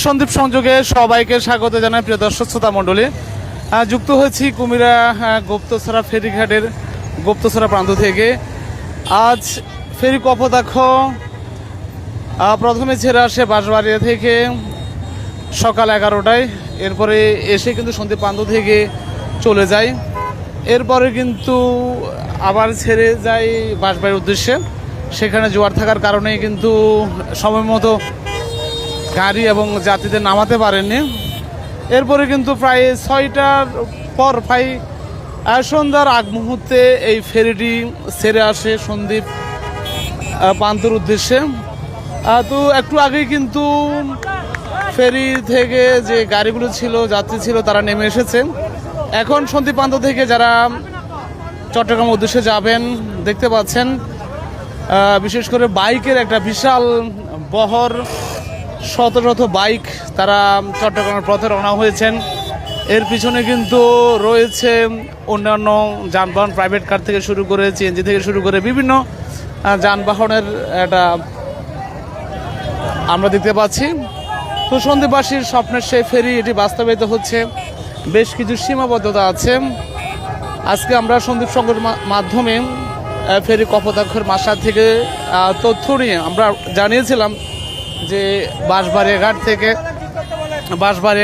সন্দীপ সংযোগে সবাইকে স্বাগত জানাই প্রিয় দর্শক শ্রোতা মণ্ডলী। যুক্ত হয়েছি কুমিরা গুপ্তছড়া ফেরিঘাটের গুপ্তছড়া প্রান্ত থেকে। আজ ফেরি কপোতাক্ষ প্রথমে ছেড়ে আসে বাঁশবাড়িয়া থেকে সকাল 11টায়, এরপরে এসে কিন্তু সন্দীপ প্রান্ত থেকে চলে যায়। এরপরে কিন্তু আবার ছেড়ে যায় বাঁশবাড়ির উদ্দেশ্যে। সেখানে জোয়ার থাকার কারণে কিন্তু সময় মতো গাড়ি এবং যাত্রীদের নামাতে পারেননি। এরপরে কিন্তু প্রায় 6টার পর প্রায় সন্ধ্যার আগ মুহূর্তে এই ফেরিটি ছেড়ে আসে সন্দীপ প্রান্তর উদ্দেশ্যে। তো একটু আগেই কিন্তু ফেরি থেকে যে গাড়িগুলো ছিল, যাত্রী ছিল, তারা নেমে এসেছে। এখন সন্দীপ প্রান্ত থেকে যারা চট্টগ্রাম উদ্দেশ্যে যাবেন দেখতে পাচ্ছেন বিশেষ করে বাইকের একটা বিশাল বহর, শত শত বাইক তারা চট্টগ্রামের পথে রওনা হয়েছেন। এর পিছনে কিন্তু রয়েছে অন্যান্য যানবাহন, প্রাইভেট কার থেকে শুরু করে সিএনজি থেকে শুরু করে বিভিন্ন যানবাহনের একটা আমরা দেখতে পাচ্ছি। তো সন্দীপবাসীর স্বপ্নের সেই ফেরি এটি বাস্তবায়িত হচ্ছে। বেশ কিছু সীমাবদ্ধতা আছে। আজকে আমরা সন্দীপ সংঘের মাধ্যমে ফেরি কপোতাক্ষের মাসার থেকে তথ্য নিয়ে আমরা জানিয়েছিলাম যে বাঁশবাড়িয়া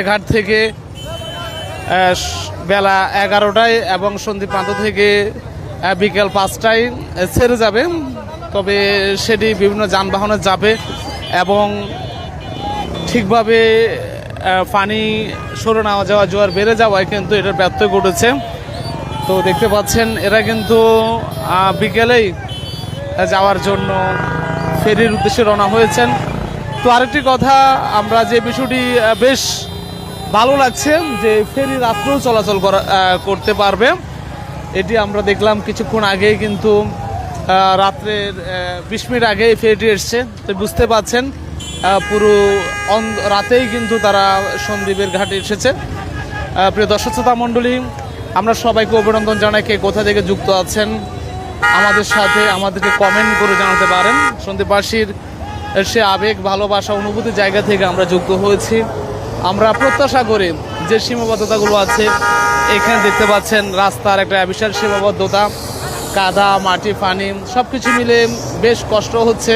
ঘাট থেকে বেলা 11টায় এবং সন্দীপ প্রান্ত থেকে বিকেল 5টায় ছেড়ে যাবে। তবে সেটি বিভিন্ন যানবাহনে যাবে এবং ঠিকভাবে পানি সরে নেওয়া যাওয়া, জোয়ার বেড়ে যাওয়ায় কিন্তু এটার ব্যত্যয় ঘটেছে। তো দেখতে পাচ্ছেন এরা কিন্তু বিকেলেই যাওয়ার জন্য ফেরির উদ্দেশ্যে রওনা হয়েছেন। তো আরেকটি কথা, আমরা যে বিষয়টি বেশ ভালো লাগছে যে ফেরি রাত্রেও চলাচল করতে পারবে। এটি আমরা দেখলাম কিছুক্ষণ আগেই, কিন্তু রাত্রের 20 মিনিট আগে এই ফেরিটি এসছে। তো বুঝতে পাচ্ছেন পুরো রাতেই কিন্তু তারা সন্দ্বীপের ঘাটে এসেছে। প্রিয় দর্শক শ্রোতা মণ্ডলী, আমরা সবাইকে অভিনন্দন জানাই। কে কোথা থেকে যুক্ত আছেন আমাদের সাথে আমাদেরকে কমেন্ট করে জানাতে পারেন। সন্দীপবাসীর সে আবেগ, ভালোবাসা, অনুভূতির জায়গা থেকে আমরা যুক্ত হয়েছি। আমরা প্রত্যাশা করি যে সীমাবদ্ধতাগুলো আছে, এখানে দেখতে পাচ্ছেন রাস্তার একটা বিশাল সীমাবদ্ধতা, কাদা, মাটি, পানি সব কিছু মিলে বেশ কষ্ট হচ্ছে।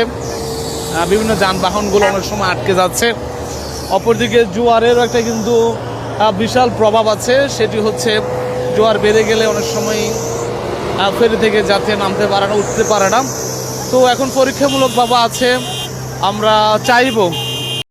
বিভিন্ন যানবাহনগুলো অনেক সময় আটকে যাচ্ছে। অপরদিকে জোয়ারেরও একটা কিন্তু বিশাল প্রভাব আছে। সেটি হচ্ছে জোয়ার বেড়ে গেলে অনেক সময় ফেরি থেকে যাত্রী নামতে পারে না, উঠতে পারে না। তো এখন পরীক্ষামূলকভাবে আছে। আমরা চাইব